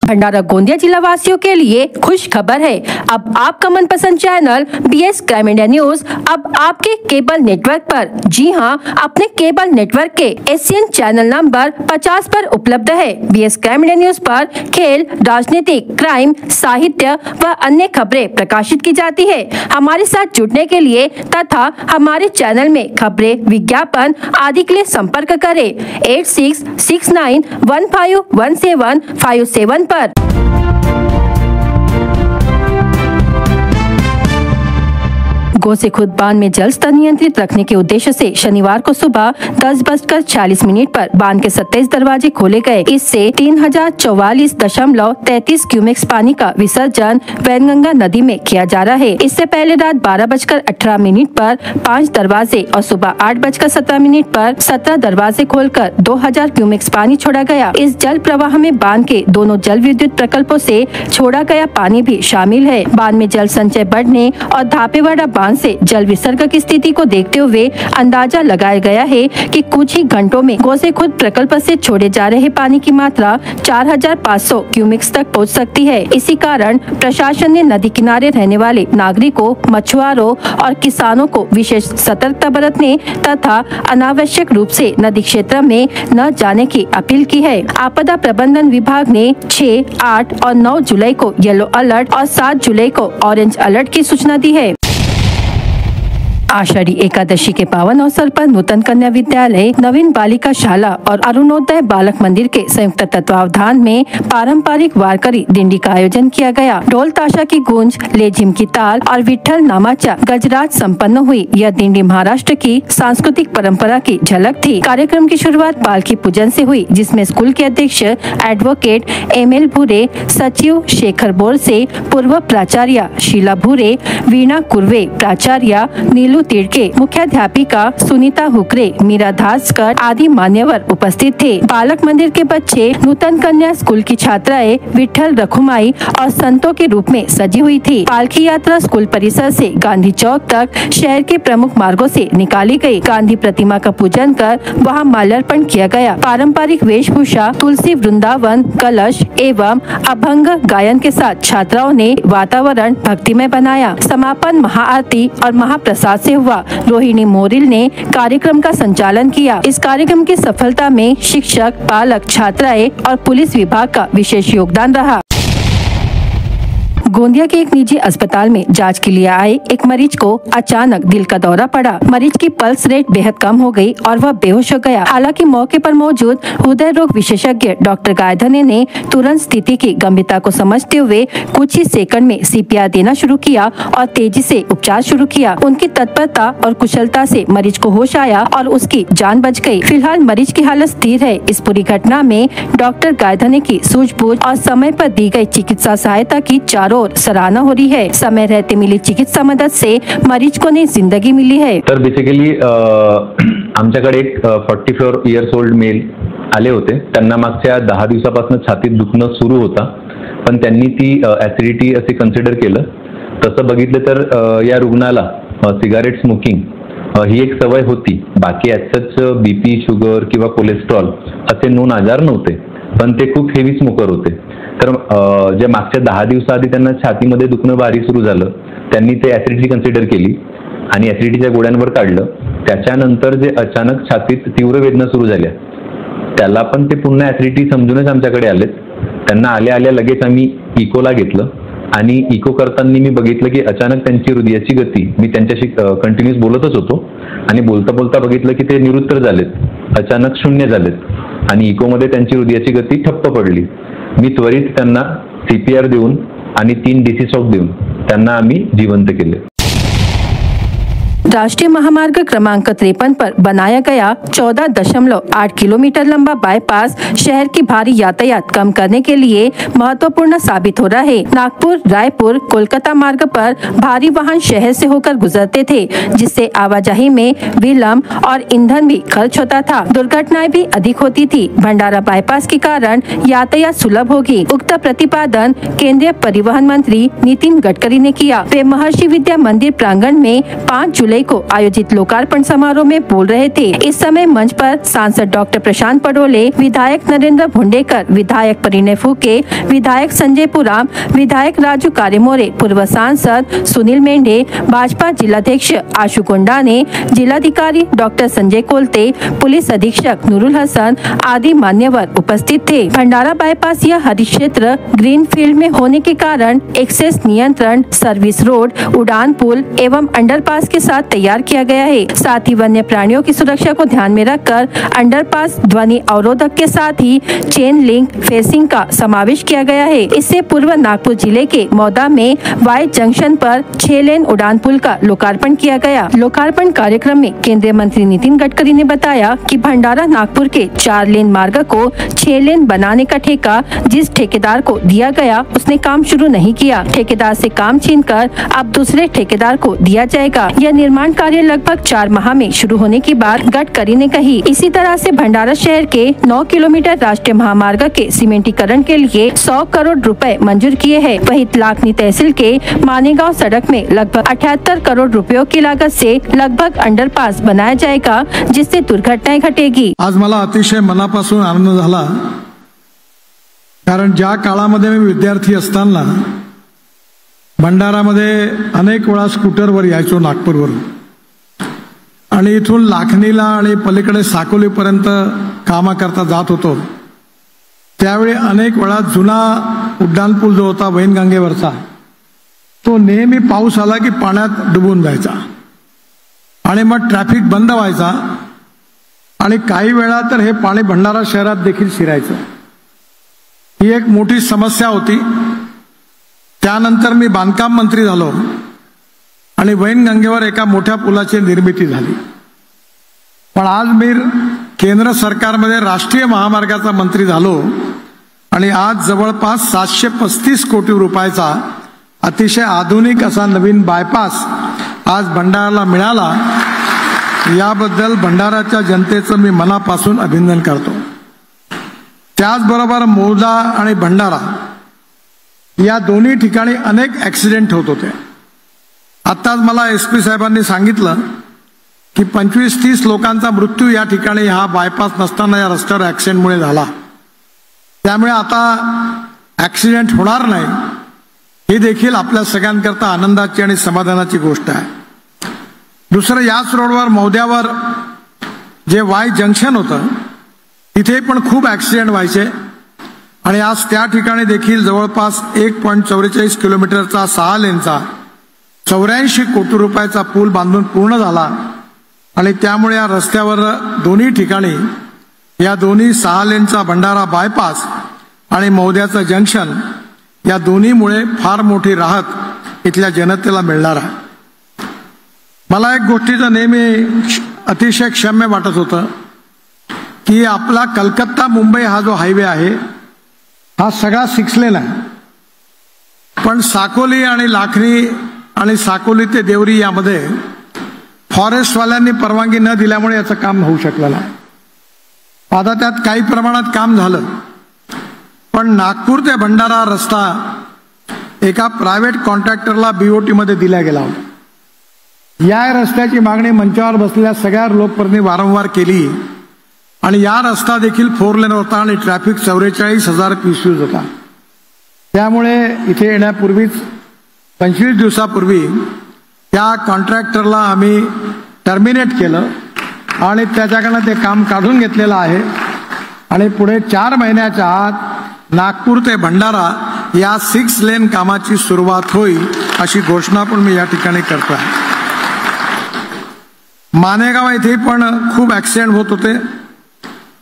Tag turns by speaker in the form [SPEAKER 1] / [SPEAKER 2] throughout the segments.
[SPEAKER 1] भंडारा गोंदिया जिला वासियों के लिए खुश खबर है। अब आपका मनपसंद channel BS crime India news अब आपके केबल नेटवर्क पर, जी हां, अपने केबल नेटवर्क के एशियन चैनल नंबर 50 पर उपलब्ध है। BS क्राइम इंडिया न्यूज पर खेल, राजनीतिक, क्राइम, साहित्य व अन्य खबरें प्रकाशित की जाती है। हमारे साथ जुड़ने के लिए तथा हमारे चैनल में खबरें, विज्ञापन आदि के लिए संपर्क करें 8669151757 पर। गोसे खुद बांध में जल स्तर नियंत्रित रखने के उद्देश्य से शनिवार को सुबह 10:40 पर बांध के 27 दरवाजे खोले गए। इससे 3044.33 क्यूमेक्स पानी का विसर्जन वैनगंगा नदी में किया जा रहा है। इससे पहले रात 12:18 पर 5 दरवाजे और सुबह 8:17 पर 17 दरवाजे खोलकर 2000 क्यूमेक्स पानी छोड़ा गया। इस जल प्रवाह में बांध के दोनों जल विद्युत प्रकल्पों से छोड़ा गया पानी भी शामिल है। बांध में जल संचय बढ़ने और धापेवाड़ा बांध से जल विसर्ग की स्थिति को देखते हुए अंदाजा लगाया गया है कि कुछ ही घंटों में गोसे खुद प्रकल्प से छोड़े जा रहे पानी की मात्रा 4500 क्यूमेक्स तक पहुंच सकती है। इसी कारण प्रशासन ने नदी किनारे रहने वाले नागरिकों, मछुआरों और किसानों को विशेष सतर्कता बरतने तथा अनावश्यक रूप से नदी क्षेत्र में न जाने की अपील की है। आपदा प्रबंधन विभाग ने 6, 8 और 9 जुलाई को येलो अलर्ट और 7 जुलाई को ऑरेंज अलर्ट की सूचना दी है। आषाढ़ी एकादशी के पावन अवसर पर नूतन कन्या विद्यालय, नवीन बालिका शाला और अरुणोदय बालक मंदिर के संयुक्त तत्वावधान में पारंपरिक वारकरी दिंडी का आयोजन किया गया। ढोल ताशा की गूंज, लेझिम की ताल और विठ्ठल नामाचा गजराज संपन्न हुई। यह दिंडी महाराष्ट्र की सांस्कृतिक परंपरा की झलक थी। कार्यक्रम की शुरुआत पालकी पूजन से हुई, जिसमें स्कूल के अध्यक्ष एडवोकेट ML भूरे, सचिव शेखर बोरसे, पूर्व प्राचार्य शीला भूरे, वीणा कुर्वे, प्राचार्य नीलू तिड़के, मुख्याध्यापिका सुनीता हुकरे, मीरा धासकर आदि मान्यवर उपस्थित थे। बालक मंदिर के बच्चे, नूतन कन्या स्कूल की छात्राएं विठ्ठल रखुमाई और संतों के रूप में सजी हुई थी। पालकी यात्रा स्कूल परिसर से गांधी चौक तक शहर के प्रमुख मार्गों से निकाली गई। गांधी प्रतिमा का पूजन कर वहां माल्यार्पण किया गया। पारंपरिक वेशभूषा, तुलसी वृंदावन, कलश एवं अभंग गायन के साथ छात्राओं ने वातावरण भक्तिमय बनाया। समापन महाआरती और महाप्रसाद से हुआ। रोहिणी मोरिल ने कार्यक्रम का संचालन किया। इस कार्यक्रम की सफलता में शिक्षक, पालक, छात्राएं और पुलिस विभाग का विशेष योगदान रहा। गोंदिया के एक निजी अस्पताल में जांच के लिए आए एक मरीज को अचानक दिल का दौरा पड़ा। मरीज की पल्स रेट बेहद कम हो गई और वह बेहोश हो गया। हालांकि मौके पर मौजूद हृदय रोग विशेषज्ञ डॉक्टर गायधने ने तुरंत स्थिति की गंभीरता को समझते हुए कुछ ही सेकंड में CPR देना शुरू किया और तेजी से उपचार शुरू किया। उनकी तत्परता और कुशलता से मरीज को होश आया और उसकी जान बच गई। फिलहाल मरीज की हालत स्थिर है। इस पूरी घटना में डॉक्टर गायधने की सूझबूझ और समय पर दी गई चिकित्सा सहायता की चारों सराहना हो रही है। समय रहते मिली चिकित्सा मदद से मरीज को नई जिंदगी मिली है।
[SPEAKER 2] तर बेसिकली आमच्याकडे एक 44 इयर्स ओल्ड मेल आले होते. त्यांना मागच्या 10 दिवसापासून छातीत दुखणं सुरू होता, पण त्यांनी ती ऍसिडिटी असे कन्सिडर केलं. तसं बघितलं तर या रुग्णाला सिगारेट स्मोकिंग ही एक सवय होती. बाकी ॲज BP, शुगर किंवा कोलेस्ट्रॉल असे नोन आजार नव्हते, पण ते खूप हेवी स्मोकर होते. तर जे मागच्या 10 दिवसाआधी त्यांना छातीमध्ये दुखणं भारी सुरू झालं, त्यांनी ते ऍसिडिटी कन्सिडर केली आणि ऍसिडिटीच्या गोळ्यांवर काढलं. त्याच्यानंतर जे अचानक छातीत तीव्र वेदना सुरू झाल्या, त्याला पण ते पुन्हा ऍसिडिटी समजूनच आमच्याकडे आलेत. त्यांना आल्या लगेच आम्ही इकोला घेतलं आणि इको करताना मी बघितलं की अचानक त्यांची हृदयाची गती, मी त्यांच्याशी कंटिन्यूस बोलतच होतो आणि बोलता बोलता बघितलं की ते निरुत्तर झालेत, अचानक शून्य झालेत आणि इकोमध्ये त्यांची हृदयाची गती ठप्प पडली. मी त्वरित त्यांना CPR देऊन आणि 3 DC शॉक देऊन त्यांना आम्ही जिवंत केले.
[SPEAKER 1] राष्ट्रीय महामार्ग क्रमांक 53 पर बनाया गया 14.8 किलोमीटर लंबा बाईपास शहर की भारी यातायात कम करने के लिए महत्वपूर्ण साबित हो रहा है। नागपुर, रायपुर, कोलकाता मार्ग पर भारी वाहन शहर से होकर गुजरते थे, जिससे आवाजाही में विलंब और ईंधन भी खर्च होता था। दुर्घटनाएं भी अधिक होती थी। भंडारा बाईपास के कारण यातायात सुलभ होगी। उक्त प्रतिपादन केंद्रीय परिवहन मंत्री नितिन गडकरी ने किया। वे महर्षि विद्या मंदिर प्रांगण में 5 जुलाई जुलाई को आयोजित लोकार्पण समारोह में बोल रहे थे। इस समय मंच पर सांसद डॉक्टर प्रशांत पडोले, विधायक नरेंद्र भुंडेकर, विधायक परिणय फूके, विधायक संजय पुराम, विधायक राजू कारेमोरे, पूर्व सांसद सुनील मेंढे, भाजपा जिलाध्यक्ष आशु गोंडाने, जिलाधिकारी डॉक्टर संजय कोलते, पुलिस अधीक्षक नूरुल हसन आदि मान्यवर उपस्थित थे। भंडारा बाईपास यह हरित क्षेत्र ग्रीन फील्ड में होने के कारण एक्सेस नियंत्रण, सर्विस रोड, उड़ान पुल एवं अंडरपास के साथ तैयार किया गया है। साथ ही वन्य प्राणियों की सुरक्षा को ध्यान में रखकर अंडरपास ध्वनि अवरोधक के साथ ही चेन लिंक फेंसिंग का समावेश किया गया है। इससे पूर्व नागपुर जिले के मौदा में वाई जंक्शन पर 6 लेन उड़ान पुल का लोकार्पण किया गया। लोकार्पण कार्यक्रम में केंद्रीय मंत्री नितिन गडकरी ने बताया कि भंडारा नागपुर के 4 लेन मार्ग को 6 लेन बनाने का ठेका जिस ठेकेदार को दिया गया उसने काम शुरू नहीं किया। ठेकेदार से काम छीनकर अब दूसरे ठेकेदार को दिया जाएगा। यह निर्माण कार्य लगभग 4 माह में शुरू होने की बात गडकरी ने कही। इसी तरह से भंडारा शहर के 9 किलोमीटर राष्ट्रीय महामार्ग के सीमेंटीकरण के लिए 100 करोड़ रुपए मंजूर किए हैं। वहीं तलाकनी तहसील के मानेगांव सड़क में लगभग 78 करोड़ रुपयों की लागत से लगभग अंडरपास बनाया जाएगा, जिससे दुर्घटनाएं घटेगी।
[SPEAKER 3] आज मला अतिशय मनापासून आनंद झाला, कारण ज्या काळामध्ये मी विद्यार्थी असताना भंडारामध्ये अनेक वेळा स्कूटरवर यायचो नागपूरवरून आणि इथून लाखनीला आणि पलीकडे साकोलीपर्यंत कामाकरता जात होतो। त्यावेळी अनेक वेळा जुना उड्डाणपूल जो होता वैनगंगेवरचा तो नेहमी पाऊस आला की पाण्यात डुबून जायचा आणि मग ट्रॅफिक बंद व्हायचा आणि काही वेळा तर हे पाणी भंडारा शहरात देखील शिरायचं। ही एक मोठी समस्या होती। त्यानंतर मी बांधकाम मंत्री झालो आणि वैनगंगेवर एका मोठ्या पुलाची निर्मिती झाली। पण आज मी केंद्र सरकारमध्ये राष्ट्रीय महामार्गाचा मंत्री झालो आणि आज जवळपास 735 कोटी रुपयाचा अतिशय आधुनिक असा नवीन बायपास आज भंडाराला मिळाला। याबद्दल भंडाराच्या जनतेचं मी मनापासून अभिनंदन करतो। त्याचबरोबर मौदा आणि भंडारा या दोन्ही ठिकाणी अनेक ॲक्सिडेंट होत होते। आताच मला एसपी साहेबांनी सांगितलं की 25-30 लोकांचा मृत्यू या ठिकाणी हा बायपास नसताना या रस्त्यावर ॲक्सिडेंटमुळे झाला। त्यामुळे आता ॲक्सिडेंट होणार नाही ही देखील आपल्या सगळ्यांकरता आनंदाची आणि समाधानाची गोष्ट आहे। दुसरं, याच रोडवर मौद्यावर जे वाय जंक्शन होतं तिथे पण खूप ॲक्सिडेंट व्हायचे आणि आज त्या ठिकाणी देखील जवळपास 1.44 किलोमीटरचा 6 लेनचा 84 कोटी रुपयाचा पूल बांधून पूर्ण झाला आणि त्यामुळे या रस्त्यावर दोन्ही ठिकाणी या दोन्ही 6 लेनचा भंडारा बायपास आणि मौद्याचं जंक्शन या दोन्हीमुळे फार मोठी राहत इथल्या जनतेला मिळणार आहे। मला एक गोष्टीचं नेहमी अतिशय क्षम्य वाटत होतं की आपला कलकत्ता मुंबई हा जो हायवे आहे हा सगळा 6 लेन आहे, पण साकोली आणि लाखनी आणि साकोली ते देवरी यामध्ये फॉरेस्टवाल्यांनी परवानगी न दिल्यामुळे याचं काम होऊ शकलं नाही। आता त्यात काही प्रमाणात काम झालं, पण नागपूर ते भंडारा रस्ता एका प्रायव्हेट कॉन्ट्रॅक्टरला बीओटी मध्ये दिला गेला होता। या रस्त्याची मागणी मंचावर बसलेल्या सगळ्या लोकप्रतिनिधी वारंवार केली आणि या रस्ता देखील 4 लेन होता आणि ट्रॅफिक 44,000 क्युसेस होता। त्यामुळे इथे येण्यापूर्वीच 25 दिवसापूर्वी त्या कॉन्ट्रॅक्टरला आम्ही टर्मिनेट केलं आणि त्याच्याकडनं ते काम काढून घेतलेलं आहे आणि पुढे 4 महिन्याच्या आत नागपूर ते भंडारा या 6 लेन कामाची सुरुवात होईल अशी घोषणा पण मी या ठिकाणी करतो आहे। मानेगाव येथे पण खूप ॲक्सिडेंट होत होते,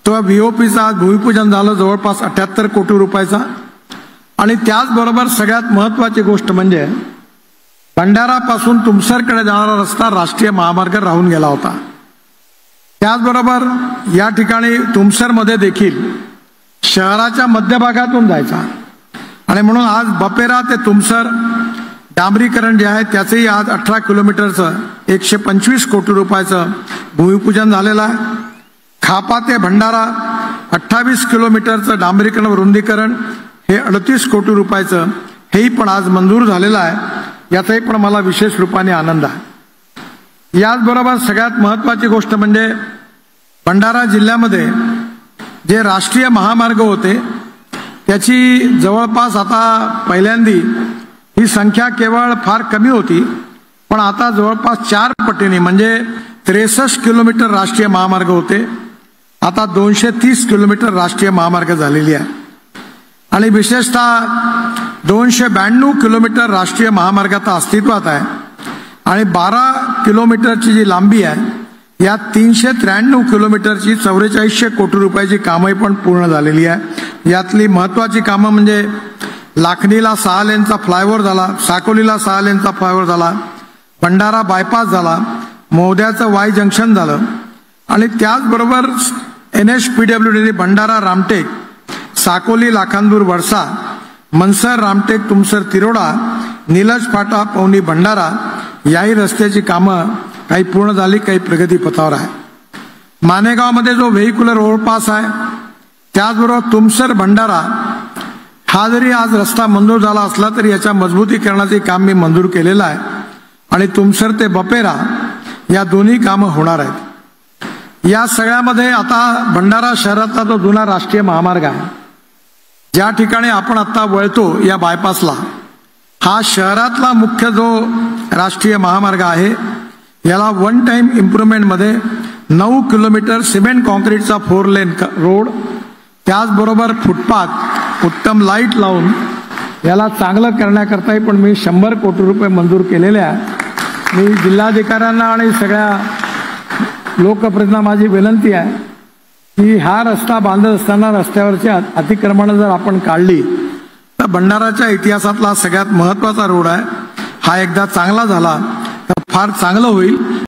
[SPEAKER 3] तो व्हीओपीचा आज भूमिपूजन झालं जवळपास 78 कोटी रुपयाचा आणि त्याचबरोबर सगळ्यात महत्त्वाची गोष्ट म्हणजे भंडारापासून तुमसरकडे जाणारा रस्ता राष्ट्रीय महामार्ग राहून गेला होता। त्याचबरोबर या ठिकाणी तुमसरमध्ये देखील शहराच्या मध्यभागातून जायचा आणि म्हणून आज बपेरा ते तुमसर डांबरीकरण जे आहे त्याचेही आज 18 किलोमीटरचं 125 कोटी रुपयाचं भूमिपूजन झालेलं आहे। खापा ते भंडारा 28 किलोमीटरचं डांबरीकरण रुंदीकरण हे 38 कोटी रुपयाचं हेही पण आज मंजूर झालेलं आहे। याचाही पण मला विशेष रूपाने आनंद आहे। याचबरोबर सगळ्यात महत्त्वाची गोष्ट म्हणजे भंडारा जिल्ह्यामध्ये जे राष्ट्रीय महामार्ग होते त्याची जवळपास आता पहिल्यांदी ही संख्या केवळ फार कमी होती, पण आता जवळपास 4 पटीने म्हणजे 63 किलोमीटर राष्ट्रीय महामार्ग होते, आता 230 किलोमीटर राष्ट्रीय महामार्ग झालेली आहे. आणि विशेषतः 292 किलोमीटर राष्ट्रीय महामार्ग आता अस्तित्वात आहे आणि 12 किलोमीटरची जी लांबी आहे यात 393 किलोमीटरची 4400 कोटी रुपयाची कामही पण पूर्ण झालेली आहे. यातली महत्त्वाची कामं म्हणजे लाखनीला 6 लेनचा फ्लायओव्हर झाला, साकोलीला 6 लेनचा फ्लायओव्हर झाला, भंडारा बायपास झाला, मोहद्याचं वाय जंक्शन झालं आणि त्याचबरोबर NHPWD भंडारा रामटेक, साकोली लाखांदूर वडसा, मनसर रामटेक तुमसर तिरोडा, निलज फाटा पवनी भंडारा याही रस्त्याची कामं काही पूर्ण झाली, काही प्रगतीपथावर आहे. मानेगावमध्ये जो व्हेइक्युलर ओव्हरपास आहे, त्याचबरोबर तुमसर भंडारा हा जरी आज रस्ता मंजूर झाला असला तरी याच्या मजबूतीकरणाचे काम मी मंजूर केलेलं आहे आणि तुमसर ते बपेरा या दोन्ही कामं होणार आहेत. या सगळ्यामध्ये आता भंडारा शहरातला जो जुना राष्ट्रीय महामार्ग आहे, ज्या ठिकाणी आपण आता वळतो या बायपासला, हा शहरातला मुख्य जो राष्ट्रीय महामार्ग आहे याला 1 टाइम इम्प्रूव्हमेंटमध्ये 9 किलोमीटर सिमेंट कॉन्क्रीटचा 4 लेन रोड, त्याचबरोबर फुटपाथ, उत्तम लाईट लावून याला चांगलं करण्याकरताही पण मी 100 कोटी रुपये मंजूर केलेले आहे. मी जिल्हाधिकाऱ्यांना आणि सगळ्या लोकप्रतिनिधींना माझी विनंती आहे की हा रस्ता बांधत असताना रस्त्यावरची अतिक्रमणं जर आपण काढली तर भंडाराच्या इतिहासातला सगळ्यात महत्त्वाचा रोड आहे, हा एकदा चांगला झाला तर फार चांगलं होईल.